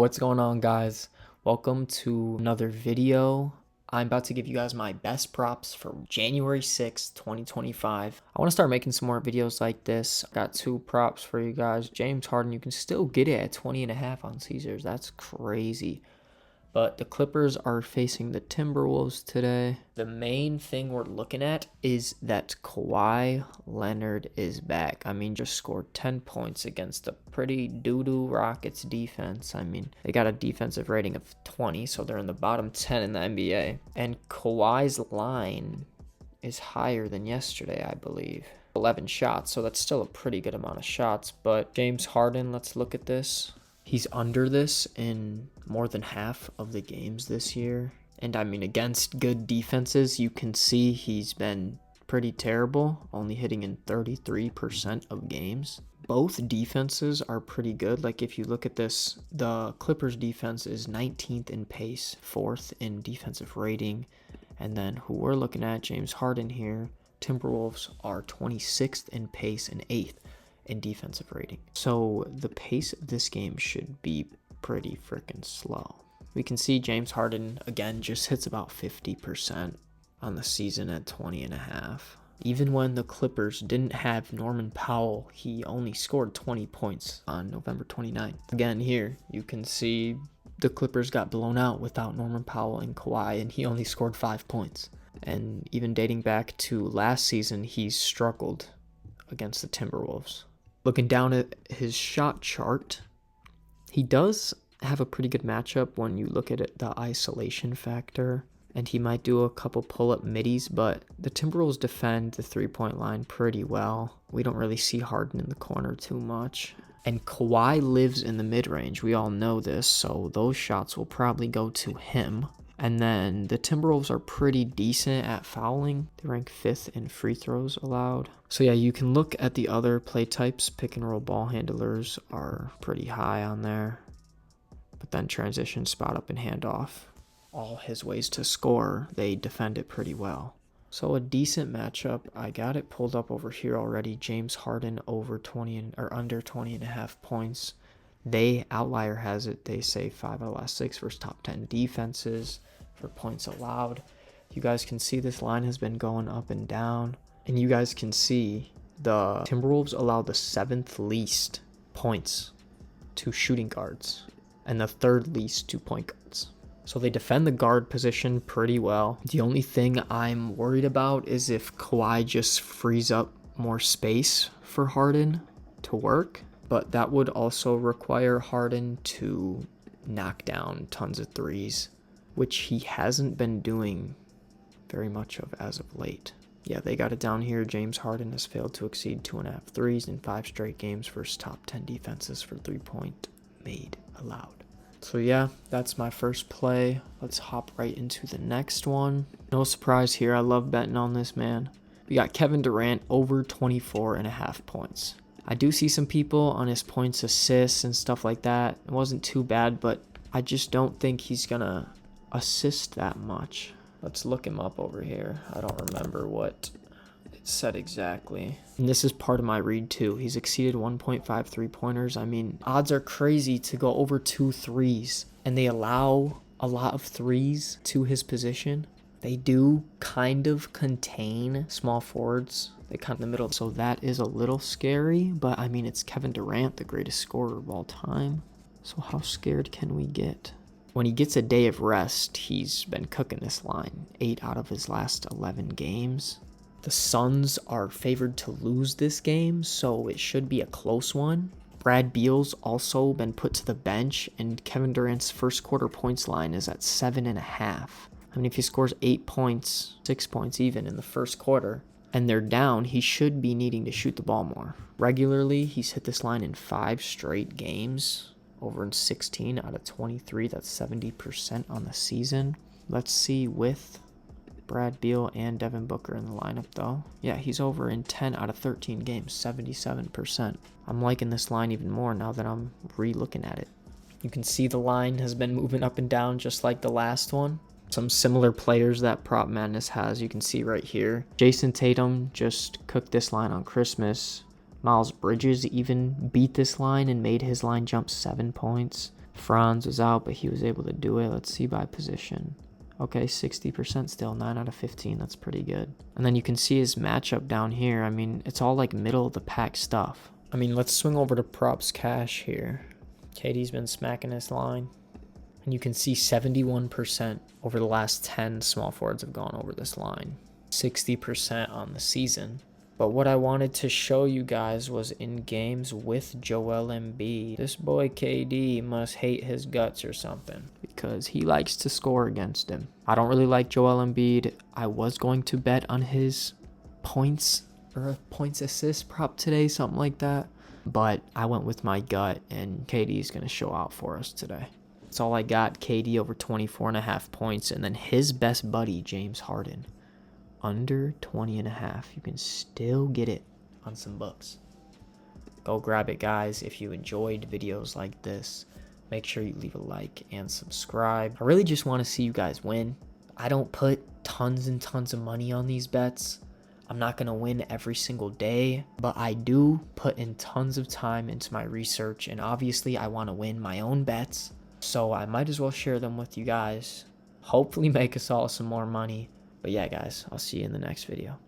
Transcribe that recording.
What's going on, guys? Welcome to another video. I'm about to give you guys my best props for January 6th, 2025. I want to start making some more videos like this. I got two props for you guys. James Harden, you can still get it at 20.5 on Caesars. That's crazy. But the Clippers are facing the Timberwolves today. The main thing we're looking at is that Kawhi Leonard is back. Just scored 10 points against a pretty doo-doo Rockets defense. They got a defensive rating of 20, so they're in the bottom 10 in the NBA. And Kawhi's line is higher than yesterday, I believe. 11 shots, so that's still a pretty good amount of shots. But James Harden, let's look at this. He's under this in more than half of the games this year. And against good defenses, you can see he's been pretty terrible, only hitting in 33% of games. Both defenses are pretty good. Like if you look at this, the Clippers defense is 19th in pace, 4th in defensive rating. And then who we're looking at, James Harden here, Timberwolves are 26th in pace and 8th in defensive rating. So the pace of this game should be pretty freaking slow. We can see James Harden again just hits about 50% on the season at 20.5. Even when the Clippers didn't have Norman Powell, he only scored 20 points on November 29th. Again, here you can see the Clippers got blown out without Norman Powell and Kawhi, and he only scored 5 points. And even dating back to last season, he's struggled against the Timberwolves. Looking down at his shot chart, he does have a pretty good matchup when you look at it, the isolation factor, and he might do a couple pull-up middies, but the Timberwolves defend the three-point line pretty well. We don't really see Harden in the corner too much. And Kawhi lives in the mid-range. We all know this, so those shots will probably go to him. And then the Timberwolves are pretty decent at fouling. They rank 5th in free throws allowed. So yeah, you can look at the other play types. Pick and roll ball handlers are pretty high on there. But then transition, spot up, and handoff. All his ways to score, they defend it pretty well. So a decent matchup. I got it pulled up over here already. James Harden over 20 or under 20.5 points. Outlier has it, they say 5 out of last 6 versus top 10 defenses for points allowed. You guys can see this line has been going up and down. And you guys can see the Timberwolves allow the 7th least points to shooting guards and the 3rd least to point guards. So they defend the guard position pretty well. The only thing I'm worried about is if Kawhi just frees up more space for Harden to work. But that would also require Harden to knock down tons of threes, which he hasn't been doing very much of as of late. Yeah, they got it down here. James Harden has failed to exceed 2.5 threes in 5 straight games versus top 10 defenses for 3-point made allowed. So yeah, that's my first play. Let's hop right into the next one. No surprise here. I love betting on this, man. We got Kevin Durant over 24.5 points. I do see some people on his points, assists, and stuff like that. It wasn't too bad, but I just don't think he's going to assist that much. Let's look him up over here. I don't remember what it said exactly. And this is part of my read too. He's exceeded 1.5 3-pointers. Odds are crazy to go over 2 threes, and they allow a lot of threes to his position. They do kind of contain small forwards. They kind of in the middle, so that is a little scary. But it's Kevin Durant, the greatest scorer of all time. So how scared can we get? When he gets a day of rest, he's been cooking this line. 8 out of his last 11 games. The Suns are favored to lose this game, so it should be a close one. Brad Beal's also been put to the bench, and Kevin Durant's first quarter points line is at 7.5. If he scores 8 points, 6 points even in the first quarter, and they're down, he should be needing to shoot the ball more. Regularly, he's hit this line in 5 straight games, over in 16 out of 23. That's 70% on the season. Let's see with Brad Beal and Devin Booker in the lineup, though. Yeah, he's over in 10 out of 13 games, 77%. I'm liking this line even more now that I'm re-looking at it. You can see the line has been moving up and down just like the last one. Some similar players that Prop Madness has, you can see right here. Jason Tatum just cooked this line on Christmas. Miles Bridges even beat this line and made his line jump 7 points. Franz was out, but he was able to do it. Let's see by position. Okay, 60% still, 9 out of 15. That's pretty good. And then you can see his matchup down here. I mean, it's all like middle of the pack stuff. I mean, let's swing over to props cash here. KD's been smacking this line. And you can see 71% over the last 10 small forwards have gone over this line. 60% on the season. But what I wanted to show you guys was in games with Joel Embiid. This boy KD must hate his guts or something, because he likes to score against him. I don't really like Joel Embiid. I was going to bet on his points or a points assist prop today, something like that. But I went with my gut, and KD is going to show out for us today. That's all I got. KD over 24.5 points, and then his best buddy, James Harden, under 20.5. You can still get it on some books. Go grab it, guys. If you enjoyed videos like this, make sure you leave a like and subscribe. I really just want to see you guys win. I don't put tons and tons of money on these bets. I'm not going to win every single day, but I do put in tons of time into my research, and obviously I want to win my own bets. So I might as well share them with you guys. Hopefully make us all some more money. But yeah, guys, I'll see you in the next video.